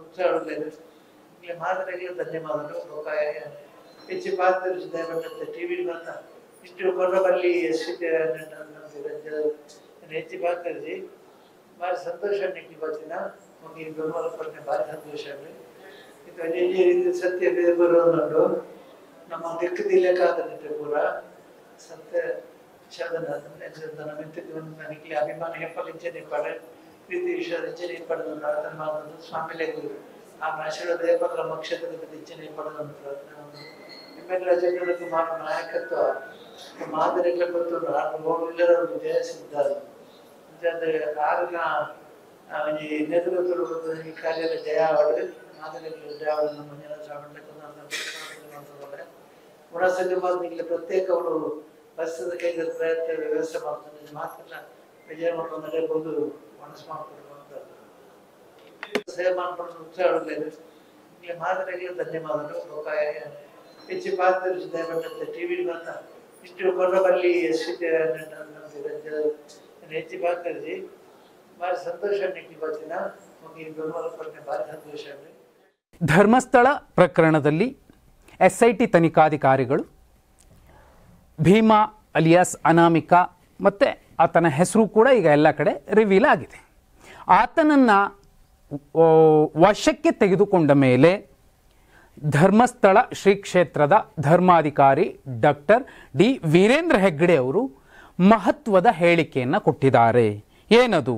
ఉత్సాహులేదు ఇలా మాదిరిగా ధన్యవాదాలు ఒక ಹೆಚ್ಚು ಪಾತ್ರದಲ್ಲಿ ದಯವಿಟ್ಟು ಟಿವಿ ಬಂತ ಇಷ್ಟು ಕೊರಬಲ್ಲಿ ಎಷ್ಟಿದೆ ಹೆಚ್ಚು ಪಾತ್ರದಲ್ಲಿ ಭಾರಿ ಸಂತೋಷ ನಿಕ್ಕೆ ಬರ್ತೀನ ನಮಗೆ ಬೆಂಬಲ ಪಟ್ಟೆ ಭಾರಿ ಸಂತೋಷ ಇದು ಸತ್ಯ ಬರೋದು ನಮ್ಮ ದಿಕ್ಕದಿಲ್ಲಕ್ಕಾದಂತೆ ಪೂರ ಸತ್ಯ ಶಬ್ದ ನನಗೆ ಅಭಿಮಾನ ಹೆಪ್ಪಲಿಂಚನೆ ಪಡೆ ಪ್ರೀತಿ ವಿಶ್ವದಿಂಚನೆ ಪಡೆದು ಪ್ರಾರ್ಥನೆ ಮಾಡೋದು ಸ್ವಾಮಿಲೆ ಆ ಆಶೀರ್ವಾದ ದೇವರ ಕ್ಷೇತ್ರದ ದಿಂಚನೆ ಪಡೆದು ಪ್ರಾರ್ಥನೆ ಎಮ್ಮೆಲ್ಲ ಜನರಿಗೆ ಮಾತ್ರ ನಾಯಕತ್ವ ಮಾದರಿಗಳ ಗೊತ್ತು ಎಲ್ಲರೂ ಜಯಿಸಿದ್ದಾರೆ ಆಗ ಈ ನೇತೃತ್ವ ಈ ಕಾರ್ಯದ ಜಯಾವಳು ಮಾದರಿಗಳ ಜಯಾವಳನ್ನು ಮುಂದಿನ ಉಣಸಂಗ ಮಾತ್ರ ಪ್ರತ್ಯೇಕ ಅವರು ಬಸ್ಸದ ಕೈಗೆ ಪ್ರಯತ್ನ ವ್ಯವಸ್ಥೆ ಮಾಡ್ತಾರೆ ಮಾತ್ರ ವಿಜಯ ಮಾಡ್ಕೊಂಡ್ರೆ ಬಂದು ಮನಸ್ಸು ಮಾಡ್ಕೊಂಡು ಸೇವೆ ಮಾಡ್ಕೊಂಡು ಉತ್ಸಾಹలేదు ఇలా ಮಾದರಿగా ಧನ್ಯವಾದಗಳು ఒక ಹೆಚ್ಚು ಪಾತ್ರದಲ್ಲಿ ದಯವಿಟ್ಟು ಟಿವಿ ಬಂತ ಇಷ್ಟು ಕೊರಬಲ್ಲಿ ಎಷ್ಟಿದೆ ಹೆಚ್ಚು ಪಾತ್ರದಲ್ಲಿ ಭಾರಿ ಸಂತೋಷ ನಿಕ್ಕೆ ಬರ್ತೀನ ನಮಗೆ ಬೆಂಬಲ ಪಟ್ಟೆ ಭಾರಿ ಸಂತೋಷ. ಧರ್ಮಸ್ಥಳ ಪ್ರಕರಣದಲ್ಲಿ SIT ತನಿಖಾಧಿಕಾರಿಗಳು ಭೀಮಾ ಅಲಿಯಾಸ್ ಅನಾಮಿಕಾ ಮತ್ತು ಆತನ ಹೆಸರು ಕೂಡ ಈಗ ಎಲ್ಲ ಕಡೆ ರಿವೀಲ್ ಆಗಿದೆ. ಆತನನ್ನು ವಶಕ್ಕೆ ತೆಗೆದುಕೊಂಡ ಮೇಲೆ ಧರ್ಮಸ್ಥಳ ಶ್ರೀ ಕ್ಷೇತ್ರದ ಧರ್ಮಾಧಿಕಾರಿ ಡಾಕ್ಟರ್ ಡಿ ವೀರೇಂದ್ರ ಹೆಗ್ಗಡೆ ಅವರು ಮಹತ್ವದ ಹೇಳಿಕೆಯನ್ನು ಕೊಟ್ಟಿದ್ದಾರೆ. ಏನದು?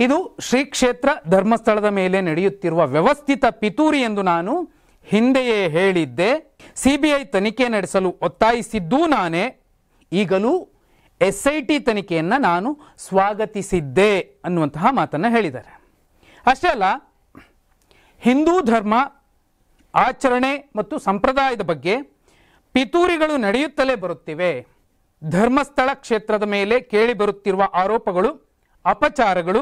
ಇದು ಶ್ರೀ ಕ್ಷೇತ್ರ ಧರ್ಮಸ್ಥಳದ ಮೇಲೆ ನಡೆಯುತ್ತಿರುವ ವ್ಯವಸ್ಥಿತ ಪಿತೂರಿ ಎಂದು ನಾನು ಹಿಂದೆಯೇ ಹೇಳಿದ್ದೆ. CBI ತನಿಖೆ ನಡೆಸಲು ಒತ್ತಾಯಿಸಿದ್ದೂ ನಾನೇ. ಈಗಲೂ SIT ತನಿಖೆಯನ್ನು ನಾನು ಸ್ವಾಗತಿಸಿದ್ದೆ ಅನ್ನುವಂತಹ ಮಾತನ್ನು ಹೇಳಿದ್ದಾರೆ. ಅಷ್ಟೇ ಅಲ್ಲ, ಹಿಂದೂ ಧರ್ಮ ಆಚರಣೆ ಮತ್ತು ಸಂಪ್ರದಾಯದ ಬಗ್ಗೆ ಪಿತೂರಿಗಳು ನಡೆಯುತ್ತಲೇ ಬರುತ್ತಿವೆ. ಧರ್ಮಸ್ಥಳ ಕ್ಷೇತ್ರದ ಮೇಲೆ ಕೇಳಿ ಬರುತ್ತಿರುವ ಆರೋಪಗಳು, ಅಪಚಾರಗಳು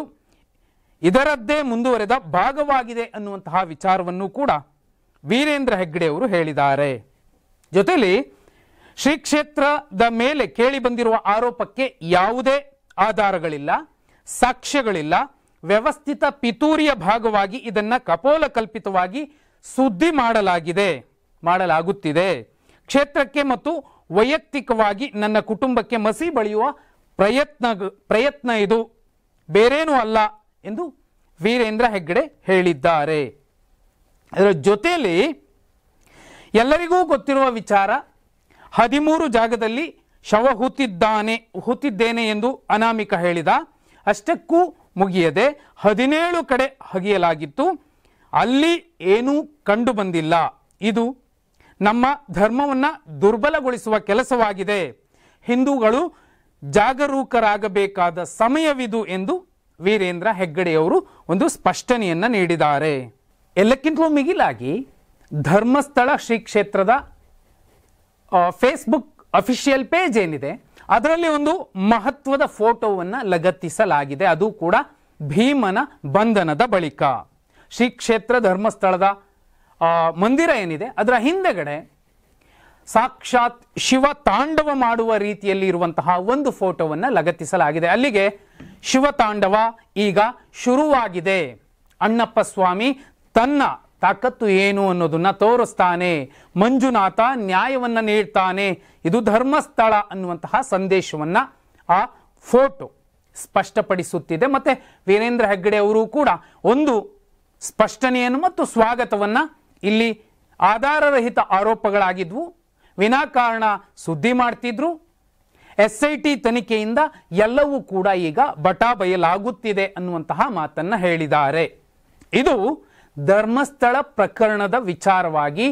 ಇದರದ್ದೇ ಮುಂದುವರೆದ ಭಾಗವಾಗಿದೆ ಅನ್ನುವಂತಹ ವಿಚಾರವನ್ನು ಕೂಡ ವೀರೇಂದ್ರ ಹೆಗ್ಗಡೆ ಅವರು ಹೇಳಿದ್ದಾರೆ. ಜೊತೆಲಿ ಶ್ರೀ ಕ್ಷೇತ್ರದ ಮೇಲೆ ಕೇಳಿ ಬಂದಿರುವ ಆರೋಪಕ್ಕೆ ಯಾವುದೇ ಆಧಾರಗಳಿಲ್ಲ, ಸಾಕ್ಷ್ಯಗಳಿಲ್ಲ. ವ್ಯವಸ್ಥಿತ ಪಿತೂರಿಯ ಭಾಗವಾಗಿ ಇದನ್ನ ಕಪೋಲಕಲ್ಪಿತವಾಗಿ ಸುದ್ದಿ ಮಾಡಲಾಗುತ್ತಿದೆ. ಕ್ಷೇತ್ರಕ್ಕೆ ಮತ್ತು ವೈಯಕ್ತಿಕವಾಗಿ ನನ್ನ ಕುಟುಂಬಕ್ಕೆ ಮಸಿ ಬಳಿಯುವ ಪ್ರಯತ್ನ ಇದು, ಬೇರೇನೂ ಅಲ್ಲ ಎಂದು ವೀರೇಂದ್ರ ಹೆಗ್ಗಡೆ ಹೇಳಿದ್ದಾರೆ. ಅದರ ಜೊತೆಯಲ್ಲಿ ಎಲ್ಲರಿಗೂ ಗೊತ್ತಿರುವ ವಿಚಾರ, 13 ಜಾಗದಲ್ಲಿ ಶವ ಹೂತಿದ್ದೇನೆ ಎಂದು ಅನಾಮಿಕ ಹೇಳಿದ. ಅಷ್ಟಕ್ಕೂ ಮುಗಿಯದೆ 17 ಕಡೆ ಹಗಿಯಲಾಗಿತ್ತು, ಅಲ್ಲಿ ಏನೂ ಕಂಡು ಬಂದಿಲ್ಲ. ಇದು ನಮ್ಮ ಧರ್ಮವನ್ನು ದುರ್ಬಲಗೊಳಿಸುವ ಕೆಲಸವಾಗಿದೆ. ಹಿಂದೂಗಳು ಜಾಗರೂಕರಾಗಬೇಕಾದ ಸಮಯವಿದು ಎಂದು ವೀರೇಂದ್ರ ಹೆಗ್ಗಡೆಯವರು ಒಂದು ಸ್ಪಷ್ಟನೆಯನ್ನು ನೀಡಿದ್ದಾರೆ. ಎಲ್ಲಕ್ಕಿಂತಲೂ ಮಿಗಿಲಾಗಿ ಧರ್ಮಸ್ಥಳ ಶ್ರೀ ಕ್ಷೇತ್ರದ ಫೇಸ್ಬುಕ್ ಅಫಿಷಿಯಲ್ ಪೇಜ್ ಏನಿದೆ ಅದರಲ್ಲಿ ಒಂದು ಮಹತ್ವದ ಫೋಟೋವನ್ನು ಲಗತ್ತಿಸಲಾಗಿದೆ. ಅದು ಕೂಡ ಭೀಮನ ಬಂಧನದ ಬಳಿಕ. ಶ್ರೀ ಕ್ಷೇತ್ರ ಧರ್ಮಸ್ಥಳದ ಮಂದಿರ ಏನಿದೆ ಅದರ ಹಿಂದೆಗಡೆ ಸಾಕ್ಷಾತ್ ಶಿವ ತಾಂಡವ ಮಾಡುವ ರೀತಿಯಲ್ಲಿ ಇರುವಂತಹ ಒಂದು ಫೋಟೋವನ್ನು ಲಗತ್ತಿಸಲಾಗಿದೆ. ಅಲ್ಲಿಗೆ ಶಿವ ತಾಂಡವ ಈಗ ಶುರುವಾಗಿದೆ. ಅಣ್ಣಪ್ಪ ಸ್ವಾಮಿ ತನ್ನ ತಾಕತ್ತು ಏನು ಅನ್ನೋದನ್ನ ತೋರಿಸ್ತಾನೆ, ಮಂಜುನಾಥ ನ್ಯಾಯವನ್ನ ನೀಡ್ತಾನೆ, ಇದು ಧರ್ಮಸ್ಥಳ ಅನ್ನುವಂತಹ ಸಂದೇಶವನ್ನ ಆ ಫೋಟೋ ಸ್ಪಷ್ಟಪಡಿಸುತ್ತಿದೆ. ಮತ್ತೆ ವೀರೇಂದ್ರ ಹೆಗ್ಗಡೆ ಅವರು ಕೂಡ ಒಂದು ಸ್ಪಷ್ಟನೆಯನ್ನು ಮತ್ತು ಸ್ವಾಗತವನ್ನ, ಇಲ್ಲಿ ಆಧಾರರಹಿತ ಆರೋಪಗಳಾಗಿದ್ವು, ವಿನಾಕಾರಣ ಸುದ್ದಿ ಮಾಡ್ತಿದ್ರು, SIT ತನಿಖೆಯಿಂದ ಎಲ್ಲವೂ ಕೂಡ ಈಗ ಬಯಲಾಗುತ್ತಿದೆ ಅನ್ನುವಂತಹ ಮಾತನ್ನ ಹೇಳಿದ್ದಾರೆ. ಇದು ಧರ್ಮಸ್ಥಳ ಪ್ರಕರಣದ ವಿಚಾರವಾಗಿ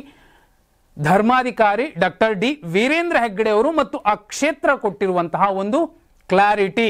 ಧರ್ಮಾಧಿಕಾರಿ ಡಾಕ್ಟರ್ ಡಿ ವೀರೇಂದ್ರ ಹೆಗ್ಗಡೆ ಅವರು ಮತ್ತು ಆ ಕ್ಷೇತ್ರ ಕೊಟ್ಟಿರುವಂತಹ ಒಂದು ಕ್ಲಾರಿಟಿ.